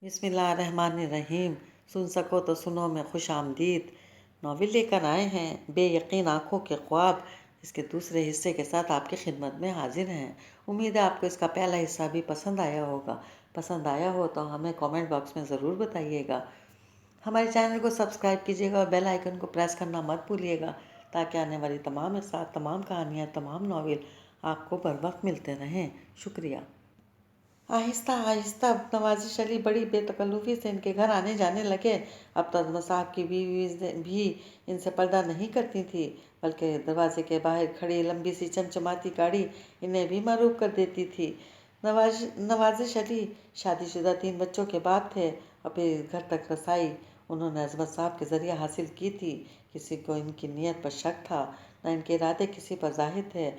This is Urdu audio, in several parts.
بسم اللہ الرحمن الرحیم۔ سن سکو تو سنو میں خوش آمدید ناول لے کر آئے ہیں بے یقین آنکھوں کے خواب، اس کے دوسرے حصے کے ساتھ آپ کی خدمت میں حاضر ہیں۔ امید ہے آپ کو اس کا پہلا حصہ بھی پسند آیا ہوگا۔ پسند آیا ہو تو ہمیں کامنٹ باکس میں ضرور بتائیے گا۔ ہمارے چینل کو سبسکرائب کیجیے گا اور بیل آئیکن کو پریس کرنا مت بھولیے گا تاکہ آنے والی تمام حصات، تمام کہانیاں، تمام ناول آپ کو بر وقت ملتے رہیں۔ شکریہ۔ آہستہ آہستہ نوازش علی بڑی بے تکلفی سے ان کے گھر آنے جانے لگے۔ اب تو عظمت صاحب کی بیوی بھی ان سے پردہ نہیں کرتی تھی، بلکہ دروازے کے باہر کھڑی لمبی سی چمچماتی گاڑی انہیں بھی معروف کر دیتی تھی۔ نوازش علی شادی شدہ 3 بچوں کے باپ تھے اور پھر گھر تک رسائی انہوں نے عظمت صاحب کے ذریعہ حاصل کی تھی۔ کسی کو ان کی نیت پر شک تھا، نہ ان کے ارادے کسی پر ظاہر تھے۔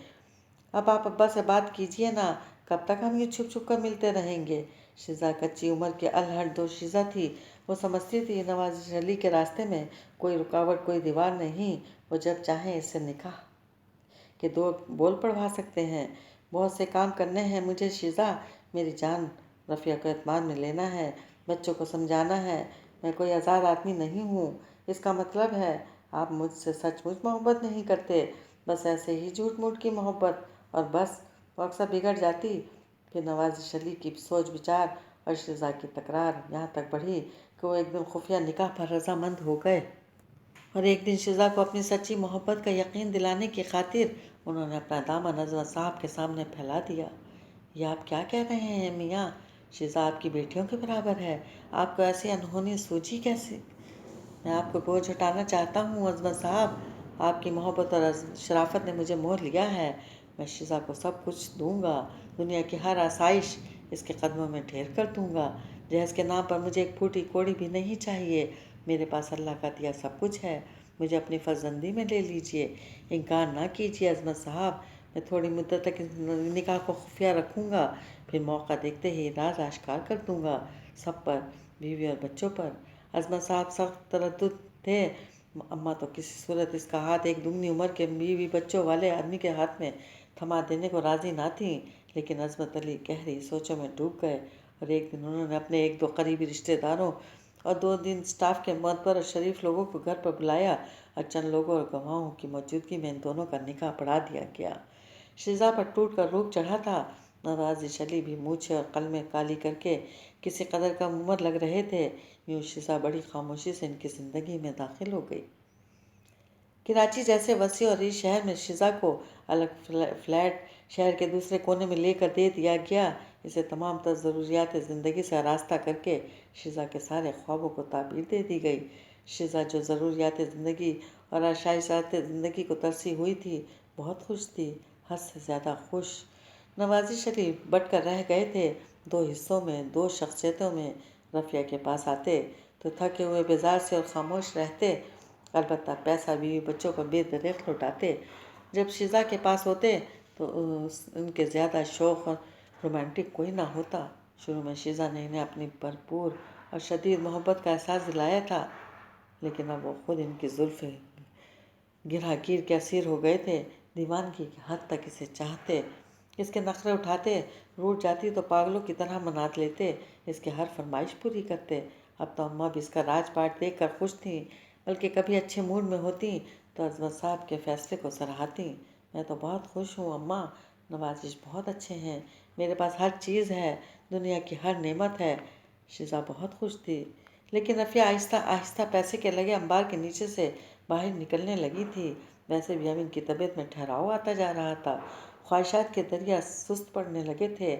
اب آپ ابا سے بات کیجیے نا، کب تک ہم یہ چھپ چھپ کر ملتے رہیں گے؟ شیزا کچی عمر کی الہٹ دوشیزہ تھی۔ وہ سمجھتی تھی نوازش علی کے راستے میں کوئی رکاوٹ، کوئی دیوار نہیں۔ وہ جب چاہیں اس سے نکاح کے 2 بول پڑھوا سکتے ہیں۔ بہت سے کام کرنے ہیں مجھے شیزا، میری جان۔ رفیہ کو اعتماد میں لینا ہے، بچوں کو سمجھانا ہے۔ میں کوئی آزاد آدمی نہیں ہوں۔ اس کا مطلب ہے آپ مجھ سے سچ مچ محبت نہیں کرتے، بس ایسے ہی جھوٹ موٹ کی محبت، اور بس وہ اکثر بگڑ جاتی۔ پھر نوازش علی کی سوچ بچار اور شیزا کی تکرار یہاں تک بڑھی کہ وہ ایک دن خفیہ نکاح پر رضامند ہو گئے، اور ایک دن شیزا کو اپنی سچی محبت کا یقین دلانے کی خاطر انہوں نے اپنا دامن عظمت صاحب کے سامنے پھیلا دیا۔ یہ آپ کیا کہہ رہے ہیں میاں؟ شیزا آپ کی بیٹیوں کے برابر ہے، آپ کو ایسی انہونی سوجی کیسے؟ میں آپ کو بوجھ ہٹانا چاہتا ہوں عظمت صاحب، آپ کی محبت اور شرافت نے مجھے مور لیا ہے۔ میں شیزا کو سب کچھ دوں گا، دنیا کی ہر آسائش اس کے قدموں میں ڈھیر کر دوں گا۔ جہیز کے نام پر مجھے ایک پھوٹی کوڑی بھی نہیں چاہیے، میرے پاس اللہ کا دیا سب کچھ ہے۔ مجھے اپنی فرزندی میں لے لیجئے، انکار نہ کیجیے عظمت صاحب۔ میں تھوڑی مدت تک نکاح کو خفیہ رکھوں گا، پھر موقع دیکھتے ہی راز آشکار کر دوں گا، سب پر، بیوی اور بچوں پر۔ عظمت صاحب سخت تردد تھے۔ اماں تو کسی صورت اس کا ہاتھ ایک دگنی عمر کے بیوی بچوں والے آدمی کے ہاتھ میں تھما دینے کو راضی نہ تھیں، لیکن عظمت علی گہری سوچوں میں ڈوب گئے، اور ایک دن انہوں نے اپنے 1-2 قریبی رشتہ داروں اور 2 اسٹاف کے معتبر اور شریف لوگوں کو گھر پر بلایا، اور چند لوگوں اور گواہوں کی موجودگی میں ان دونوں کا نکاح پڑھا دیا گیا۔ شیزا پر ٹوٹ کر روپ چڑھا تھا۔ نوازش علی بھی مونچھیں اور قلمیں کالی کر کے کسی قدر کم عمر لگ رہے تھے۔ یوں شیزا بڑی خاموشی سے ان کی زندگی میں داخل ہو گئی۔ کراچی جیسے وسیع اور ریچ شہر میں شیزا کو الگ فلیٹ شہر کے دوسرے کونے میں لے کر دے دیا گیا۔ اسے تمام تر ضروریات زندگی سے آراستہ کر کے شیزا کے سارے خوابوں کو تعبیر دے دی گئی۔ شیزا جو ضروریات زندگی اور آشائشات زندگی کو ترسی ہوئی تھی، بہت خوش تھی، حد سے زیادہ خوش۔ نوازش علی بٹ کر رہ گئے تھے 2 حصوں میں، 2 شخصیتوں میں۔ رفیہ کے پاس آتے تو تھکے ہوئے بیزار سے اور خاموش رہتے، البتہ پیسہ بیوی بچوں پر بے دریغ لوٹاتے۔ جب شیزا کے پاس ہوتے تو ان کے زیادہ شوق اور رومانٹک کوئی نہ ہوتا۔ شروع میں شیزا نے انہیں اپنی بھرپور اور شدید محبت کا احساس دلایا تھا، لیکن اب وہ خود ان کی زلف گرہ گیر کے اسیر ہو گئے تھے۔ دیوانگی کی حد تک اسے چاہتے، اس کے نخرے اٹھاتے، روٹ جاتی تو پاگلوں کی طرح منات لیتے، اس کی ہر فرمائش پوری کرتے۔ اب تو اماں بھی اس کا راج پاٹ دیکھ کر خوش تھیں، بلکہ کبھی اچھے موڈ میں ہوتیں تو عظمت صاحب کے فیصلے کو سراہتیں۔ میں تو بہت خوش ہوں اماں، نوازش بہت اچھے ہیں، میرے پاس ہر چیز ہے، دنیا کی ہر نعمت ہے۔ شیزا بہت خوش تھی، لیکن رفیہ آہستہ آہستہ پیسے کے لگے انبار کے نیچے سے باہر نکلنے لگی تھی۔ ویسے بھی اب ان کی طبیعت میں ٹھہراؤ آتا جا رہا تھا، خواہشات کے دریا سست پڑنے لگے تھے۔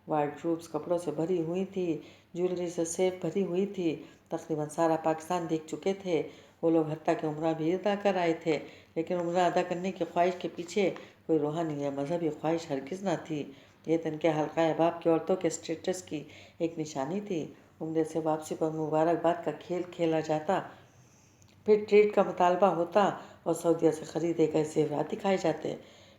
وارڈروبس کپڑوں سے بھری ہوئی تھی، جیولری سے سیف بھری ہوئی تھی، تقریباً سارا پاکستان دیکھ چکے تھے۔ وہ لوگ حتیٰ کہ عمرہ بھی ادا کر آئے تھے، لیکن عمرہ ادا کرنے کی خواہش کے پیچھے کوئی روحانی یا مذہبی خواہش ہرگز نہ تھی۔ یہ تو ان کے حلقہ احباب کی عورتوں کے اسٹیٹس کی ایک نشانی تھی۔ عمرے سے واپسی پر مبارکباد کا کھیل کھیلا جاتا، پھر ٹریٹ کا مطالبہ ہوتا اور سعودیہ سے خریدے گئے زیورات دکھائے جاتے،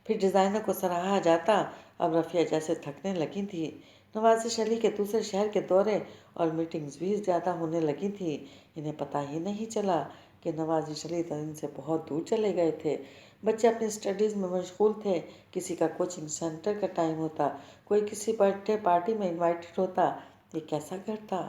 پھر ڈیزائنر کو سراہا جاتا۔ اب رفیہ جیسے تھکنے لگی تھی۔ نوازش علی کے دوسرے شہر کے دورے اور میٹنگز بھی زیادہ ہونے لگی تھیں۔ انہیں پتہ ہی نہیں چلا کہ نوازش علی تو ان سے بہت دور چلے گئے تھے۔ بچے اپنی اسٹڈیز میں مشغول تھے، کسی کا کوچنگ سینٹر کا ٹائم ہوتا، کوئی کسی برتھ ڈے پارٹی میں انوائٹڈ ہوتا۔ یہ کیسا گھر تھا؟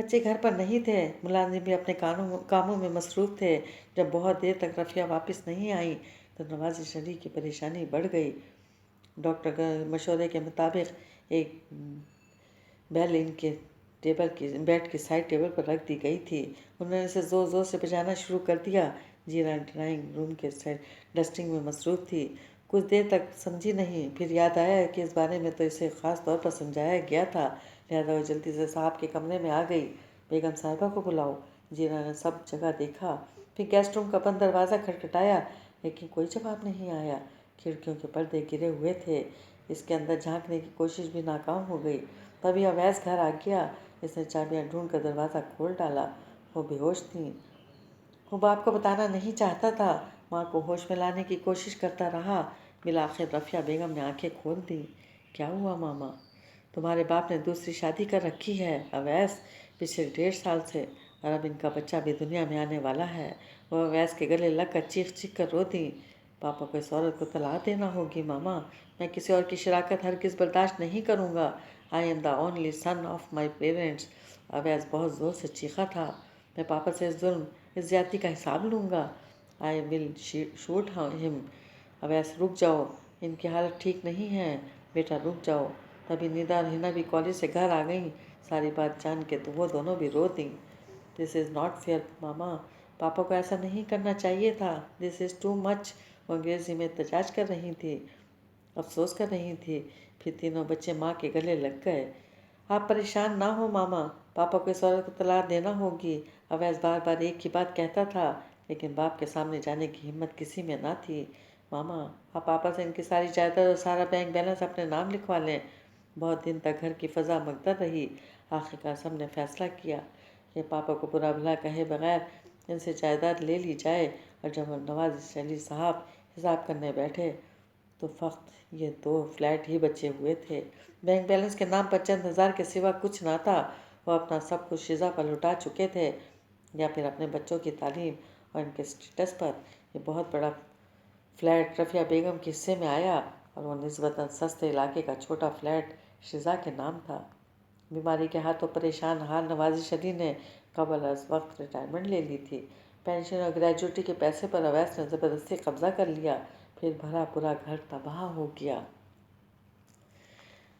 بچے گھر پر نہیں تھے، ملازم بھی اپنے کاموں میں مصروف تھے۔ جب بہت دیر تک رفیہ واپس نہیں آئی تو نواز شریف کی پریشانی بڑھ گئی۔ ڈاکٹر کے مشورے کے مطابق ایک بیل ان کے بیڈ کی سائڈ ٹیبل پر رکھ دی گئی تھی۔ انہوں نے اسے زور زور سے بجانا شروع کر دیا۔ جینا ڈرائنگ روم کے ڈسٹنگ میں مصروف تھی، کچھ دیر تک سمجھی نہیں، پھر یاد آیا کہ اس بارے میں تو اسے خاص طور پر سمجھایا گیا تھا، لہذا وہ جلدی سے صاحب کے کمرے میں آ گئی۔ بیگم صاحبہ کو بلاؤ۔ جینا نے سب جگہ دیکھا، پھر گیسٹ روم کا بند دروازہ کھٹکھٹایا، لیکن کوئی جواب نہیں آیا۔ کھڑکیوں کے پردے گرے ہوئے تھے، اس کے اندر جھانکنے کی کوشش بھی ناکام ہو گئی۔ تبھی اویس گھر آ گیا۔ اس نے چابیاں ڈھونڈ کر دروازہ کھول ڈالا۔ وہ بے ہوش تھیں۔ وہ باپ کو بتانا نہیں چاہتا تھا، ماں کو ہوش میں لانے کی کوشش کرتا رہا۔ بالآخر رفیہ بیگم نے آنکھیں کھول دیں۔ کیا ہوا ماما؟ تمہارے باپ نے دوسری شادی کر رکھی ہے اویس، پچھلے 1.5 سال سے، اور اب ان کا بچہ بھی دنیا میں آنے والا ہے۔ وہ اویس کے گلے لگ کر چیخ چیخ کر رو دیں۔ پاپا کو اس عورت کو طلاق دینا ہوگی ماما، میں کسی اور کی شراکت ہرگز برداشت نہیں کروں گا۔ I am the only son of my parents. Owais بہت زور سے چیخا تھا۔ میں پاپا سے اس ظلم، اس زیادتی کا حساب لوں گا۔ آئی ول شوٹ ہم۔ اویس رک جاؤ، ان کی حالت ٹھیک نہیں ہے، بیٹا رک جاؤ۔ تبھی ندا اور ہنا بھی کالج سے گھر آ گئیں۔ ساری بات جان کے تو وہ دونوں بھی رو دیں۔ دس از ناٹ فیئر ماما، پاپا کو ایسا نہیں کرنا چاہیے تھا، دس از ٹو مچ۔ وہ انگریزی میں احتجاج کر رہی تھی، افسوس کر رہی تھی۔ پھر تینوں بچے ماں کے گلے لگ گئے۔ آپ پریشان نہ ہو ماما، پاپا کو اس عورت کو طلاق دینا ہوگی۔ اویس بار بار ایک ہی بات کہتا تھا، لیکن باپ کے سامنے جانے کی ہمت کسی میں نہ تھی۔ ماما، آپ پاپا سے ان کی ساری جائیداد اور سارا بینک بیلنس اپنے نام لکھوا لیں۔ بہت دن تک گھر کی فضا مگدر رہی۔ آخرکار سب نے فیصلہ کیا کہ پاپا کو برا بھلا کہے بغیر ان سے جائیداد لے لی جائے، اور جب نواز شریف صاحب حساب کرنے بیٹھے تو فقط یہ 2 فلیٹ ہی بچے ہوئے تھے۔ بینک بیلنس کے نام پر چند ہزار کے سوا کچھ نہ تھا۔ وہ اپنا سب کچھ شیزہ پر لٹا چکے تھے، یا پھر اپنے بچوں کی تعلیم اور ان کے اسٹیٹس پر۔ یہ بہت بڑا فلیٹ رفیہ بیگم کے حصے میں آیا، اور وہ نسبتاً سستے علاقے کا چھوٹا فلیٹ شیزہ کے نام تھا۔ بیماری کے ہاتھوں پریشان حال نواز شریف نے قبل از وقت ریٹائرمنٹ لے لی تھی۔ پینشن اور گریجویٹی کے پیسے پر اویس نے زبردستی قبضہ کر لیا، پھر بھرا پورا گھر تباہ ہو گیا۔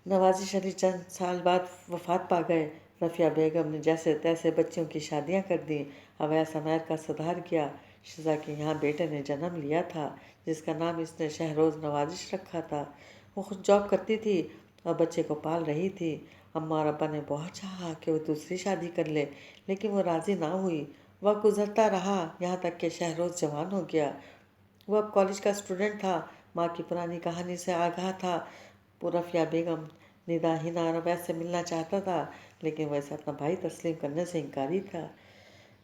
نواز شریف چند سال بعد وفات پا گئے۔ رفیہ بیگم نے جیسے تیسے بچوں کی شادیاں کر دیں۔ اویس امریکہ سدھار گیا۔ شیزہ کے یہاں بیٹے نے جنم لیا تھا، جس کا نام اس نے شہروز نوازش رکھا تھا۔ وہ خود جاب کرتی تھی اور بچے کو پال رہی تھی۔ اماں اور ابا نے بہت چاہا کہ وہ دوسری شادی کر لے، لیکن وہ راضی نہ ہوئی۔ وقت گزرتا رہا، یہاں تک کہ شہروز جوان ہو گیا۔ وہ اب کالج کا اسٹوڈنٹ تھا، ماں کی پرانی کہانی سے آگاہ تھا۔ رفیہ بیگم ندا، ہنا اور اویس سے ملنا چاہتا تھا، لیکن وہ اسے اپنا بھائی تسلیم کرنے سے انکاری تھا۔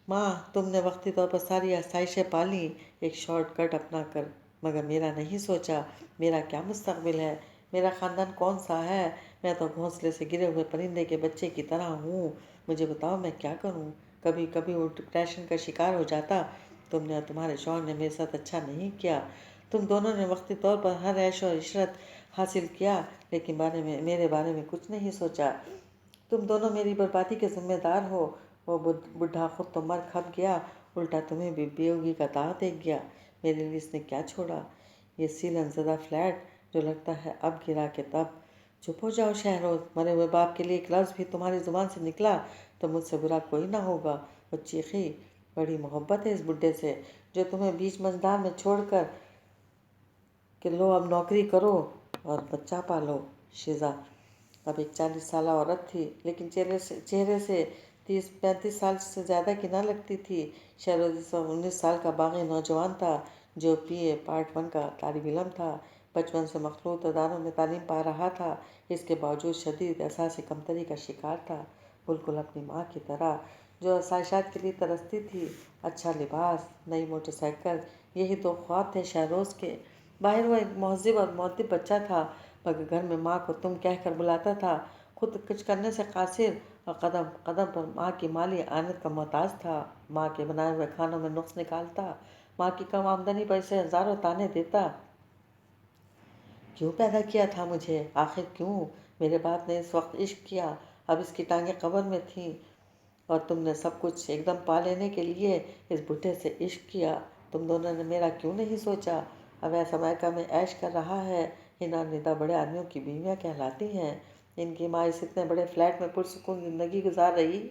ماں، تم نے وقتی طور پر ساری آسائشیں پالیں، ایک شارٹ کٹ اپنا کر، مگر میرا نہیں سوچا۔ میرا کیا مستقبل ہے؟ میرا خاندان کون سا ہے؟ میں تو گھونسلے سے گرے ہوئے پرندے کے بچے کی طرح ہوں۔ مجھے بتاؤ میں کیا کروں؟ کبھی کبھی وہ ڈپریشن کا شکار ہو جاتا۔ تم نے اور تمہارے شوہر نے میرے ساتھ اچھا نہیں کیا۔ تم دونوں نے وقتی طور پر ہر عیش و عشرت حاصل کیا، لیکن میرے بارے میں کچھ نہیں سوچا۔ تم دونوں میری بربادی کے ذمہ دار ہو۔ وہ بڈھا خود تو مر کھپ گیا، الٹا تمہیں بھی بیوگی کا داغ دے گیا۔ میرے لیے اس نے کیا چھوڑا؟ یہ سیلن زدہ فلیٹ جو لگتا ہے اب گرا کہ تب۔ چپ ہو جاؤ شہروز، مرے ہوئے باپ کے لیے ایک لفظ بھی تمہاری زبان سے نکلا تو مجھ سے برا کوئی نہ ہوگا۔ وہ چیخی۔ بڑی محبت ہے اس بڈھے سے، جو تمہیں بیچ مزدار میں چھوڑ کر کہ لو اب نوکری کرو اور بچہ پالو۔ شیزہ اب ایک 40 سالہ عورت تھی، لیکن چہرے سے 30-35 سال سے زیادہ کی نہ لگتی تھی۔ شہروز 19 سال کا باغی نوجوان تھا، جو PA پارٹ 1 کا طالب علم تھا۔ بچپن سے مخلوط اداروں میں تعلیم پا رہا تھا، اس کے باوجود شدید احساس کمتری کا شکار تھا، بالکل اپنی ماں کی طرح، جو آسائشات کے لیے ترستی تھی۔ اچھا لباس، نئی موٹر سائیکل، یہی 2 خواب تھے شہروز کے۔ باہر وہ ایک مہذب اور مؤدب بچہ تھا، مگر گھر میں ماں کو تم کہہ کر بلاتا تھا۔ خود کچھ کرنے سے قاصر اور قدم قدم پر ماں کی مالی اعانت کا محتاج تھا۔ ماں کے بنائے ہوئے کھانوں میں نقص نکالتا، ماں کی کم آمدنی پر اسے ہزاروں طعنے دیتا۔ کیوں پیدا کیا تھا مجھے؟ آخر کیوں؟ میرے باپ نے اس وقت عشق کیا، اب اس کی ٹانگیں قبر میں تھیں۔ اور تم نے سب کچھ ایک دم پا لینے کے لیے اس بڈھے سے عشق کیا۔ تم دونوں نے میرا کیوں نہیں سوچا؟ اب ایسا میکہ میں عیش کر رہا ہے۔ یہ ناندیدہ بڑے آدمیوں کی بیویاں کہلاتی ہیں۔ ان کی ماں اس اتنے بڑے فلیٹ میں پرسکون زندگی گزار رہی۔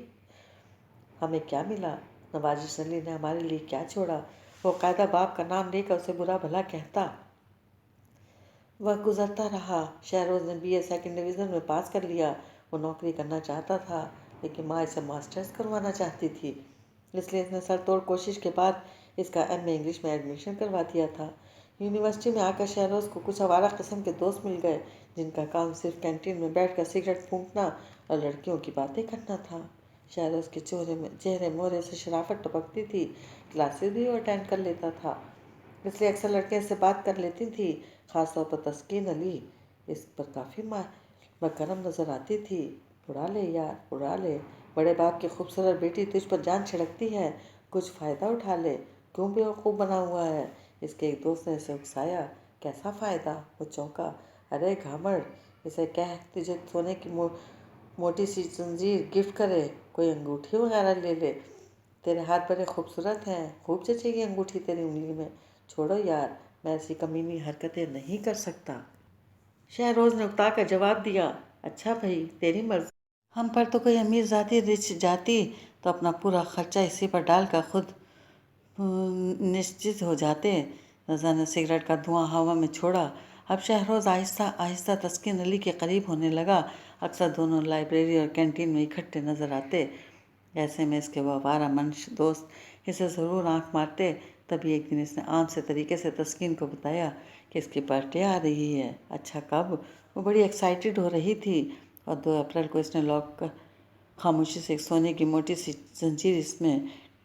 ہمیں کیا ملا؟ نوازش علی نے ہمارے لیے کیا چھوڑا؟ وہ قاعدہ باپ کا نام لے کر اسے برا بھلا کہتا۔ وقت گزرتا رہا۔ شہروز نے BA سیکنڈ ڈویژن میں پاس کر لیا۔ وہ نوکری کرنا چاہتا تھا لیکن ماں اسے ماسٹرز کروانا چاہتی تھی، اس لیے اس نے سر توڑ کوشش کے بعد اس کا MA انگلش میں ایڈمیشن کروا دیا تھا۔ یونیورسٹی میں آ کر شہروز کو کچھ آوارہ قسم کے دوست مل گئے جن کا کام صرف کینٹین میں بیٹھ کر سگریٹ پھونکنا اور لڑکیوں کی باتیں کرنا تھا۔ شہروز کے چہرے مہرے سے شرافت ٹپکتی تھی۔ کلاسز بھی وہ اٹینڈ کر لیتا تھا، اس لیے اکثر لڑکیاں اس سے بات کر لیتی تھیں، خاص طور پر تسکین علی اس پر کافی مکرم نظر آتی تھی۔ اڑا لے یار، اڑا لے، بڑے باپ کی خوبصورت بیٹی تجھ پر جان چھڑکتی ہے، کچھ فائدہ اٹھا لے، کیوں بیوقوف بنا ہوا ہے؟ اس کے ایک دوست نے اسے اکسایا۔ کیسا فائدہ؟ وہ چونکا۔ ارے گھامڑ، اسے کہہ تجھے سونے کی موٹی سی زنجیر گفٹ کرے، کوئی انگوٹھی وغیرہ لے لے، تیرے ہاتھ بڑے خوبصورت ہیں، خوب جچے گی انگوٹھی تیری انگلی میں۔ چھوڑو یار، میں ایسی کمینی حرکتیں نہیں کر سکتا۔ شہروز نے اکتا کر جواب دیا۔ اچھا بھائی، تیری مرضی۔ ہم پر تو کوئی امیر ذاتی رچ جاتی تو اپنا پورا خرچہ اسی پر ڈال کر خود نشچت ہو جاتے۔ رضا نے سگریٹ کا دھواں ہوا میں چھوڑا۔ اب شہروز آہستہ آہستہ تسکین علی کے قریب ہونے لگا۔ اکثر دونوں لائبریری اور کینٹین میں اکٹھے نظر آتے۔ ایسے میں اس کے وہ آوارہ منش دوست اسے ضرور آنکھ مارتے۔ تبھی ایک دن اس نے عام سے طریقے سے تسکین کو بتایا کہ اس کی برتھ ڈے آ رہی ہے۔ اچھا کب؟ وہ بڑی ایکسائٹڈ ہو رہی تھی، اور 2 اپریل کو اس نے لاک کر خاموشی سے ایک سونے کی موٹی سی زنجیر، اس میں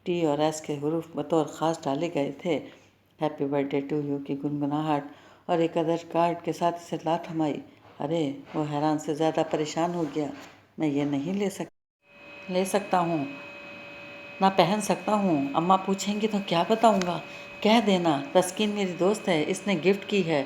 T اور S کے حروف بطور خاص ڈالے گئے تھے، ہیپی برتھ ڈے ٹو یو کی گنگناہٹ اور ایک ادر کارڈ کے ساتھ اسے لا تھمائی۔ ارے! وہ حیران سے زیادہ پریشان ہو گیا۔ میں یہ نہیں لے سکتا ہوں، نہ پہن سکتا ہوں۔ اماں پوچھیں گی تو کیا بتاؤں گا؟ کہہ دینا تسکین میری دوست ہے، اس نے گفٹ کی ہے۔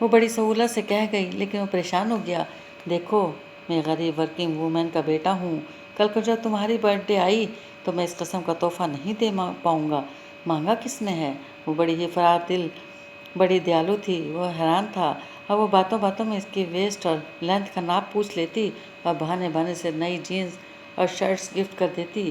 وہ بڑی سہولت سے کہہ گئی، لیکن وہ پریشان ہو گیا۔ دیکھو، میں غریب ورکنگ وومن کا بیٹا ہوں۔ کل کو جب تمہاری برتھ ڈے آئی تو میں اس قسم کا تحفہ نہیں دے پاؤں گا۔ مانگا کس نے ہے؟ وہ بڑی ہی فراخ دل، بڑی دیالو تھی۔ وہ حیران تھا۔ اب وہ باتوں باتوں میں اس کی ویسٹ اور لینتھ کا ناپ پوچھ لیتی اور بہانے بہانے سے نئی جینز اور شرٹس گفٹ کر دیتی۔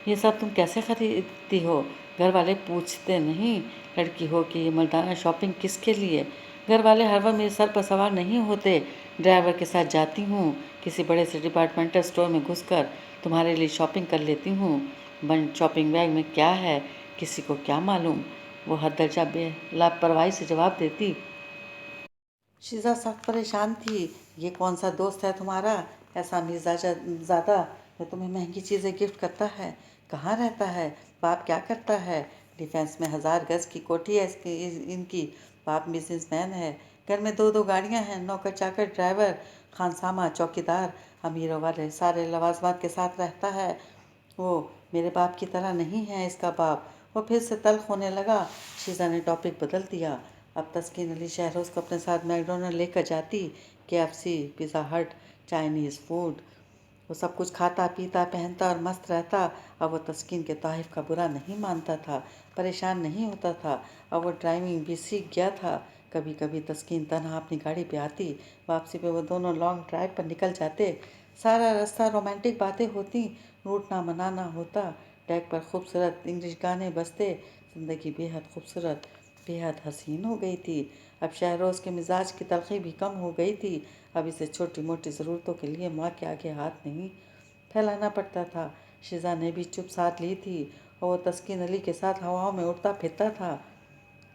یہ سب تم کیسے خریدتی ہو؟ گھر والے پوچھتے نہیں لڑکی ہو کہ یہ مردانہ شاپنگ کس کے لیے؟ گھر والے ہر وقت میرے سر پر سوار نہیں ہوتے۔ ڈرائیور کے ساتھ جاتی ہوں، کسی بڑے سے ڈپارٹمنٹل اسٹور میں گھس کر تمہارے لیے شاپنگ کر لیتی ہوں۔ بند شاپنگ بیگ میں کیا ہے کسی کو کیا معلوم؟ وہ حد درجہ بے لاپرواہی سے جواب دیتی۔ شیزا سخت پریشان تھی۔ یہ کون سا دوست ہے تمہارا، ایسا مزاج زادہ جو تمہیں مہنگی چیزیں گفٹ کرتا ہے؟ کہاں رہتا ہے؟ باپ کیا کرتا ہے؟ ڈیفینس میں 1000 گز کی کوٹھی ہے ان کی۔ باپ بزنس مین ہے۔ گھر میں 2 گاڑیاں ہیں، نوکر چاکر، ڈرائیور، خانسامہ، چوکیدار، امیروں والے سارے لوازمات کے ساتھ رہتا ہے۔ وہ میرے باپ کی طرح نہیں ہے اس کا باپ۔ وہ پھر سے تلخ ہونے لگا۔ شیزا نے ٹاپک بدل دیا۔ اب تسکین علی شہروز کو اپنے ساتھ میکڈونلڈ لے کر جاتی، KFC، پیزا ہٹ، چائنیز فوڈ۔ وہ سب کچھ کھاتا پیتا پہنتا اور مست رہتا۔ اب وہ تسکین کے تحائف کا برا نہیں مانتا تھا، پریشان نہیں ہوتا تھا۔ اب وہ ڈرائیونگ بھی سیکھ گیا تھا۔ کبھی کبھی تسکین تنہا اپنی گاڑی پہ آتی، واپسی پہ وہ دونوں لانگ ڈرائیو پر نکل جاتے۔ سارا رستہ رومانٹک باتیں ہوتی، روٹنا منانا ہوتا، ڈیک پر خوبصورت انگلش گانے بجتے۔ زندگی بے حد خوبصورت، بے حد حسین ہو گئی تھی۔ اب شہروز کے مزاج کی تلخی بھی کم ہو گئی تھی۔ اب اسے چھوٹی موٹی ضرورتوں کے لیے ماں کے آگے ہاتھ نہیں پھیلانا پڑتا تھا۔ شیزا نے بھی چپ ساتھ لی تھی اور وہ تسکین علی کے ساتھ ہواؤں میں اڑتا پھرتا تھا۔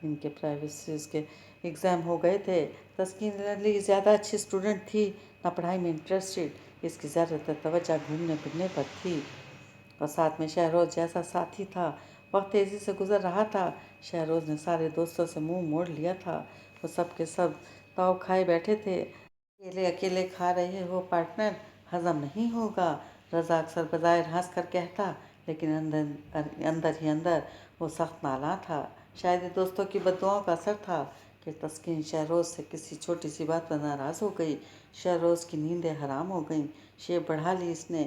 ان کے پرائیویسیز کے ایگزام ہو گئے تھے۔ تسکین علی زیادہ اچھی اسٹوڈنٹ تھی، نہ پڑھائی میں انٹرسٹڈ، اس کی زیادہ تر توجہ گھومنے پھرنے پر تھی، اور ساتھ میں شہروز جیسا ساتھی تھا۔ وقت تیزی سے گزر رہا تھا۔ شہروز نے سارے دوستوں سے منہ موڑ لیا تھا۔ وہ سب کے سب تاؤ کھائے بیٹھے تھے۔ اکیلے کھا رہے ہو پارٹنر، ہضم نہیں ہوگا، رضا اکثر بظاہر ہنس کر کہتا، لیکن اندر ہی اندر وہ سخت نالاں تھا۔ شاید یہ دوستوں کی بد دعاؤں کا اثر تھا کہ تسکین شہروز سے کسی چھوٹی سی بات پر ناراض ہو گئی۔ شہروز کی نیندیں حرام ہو گئیں۔ شیپ بڑھا لی اس نے،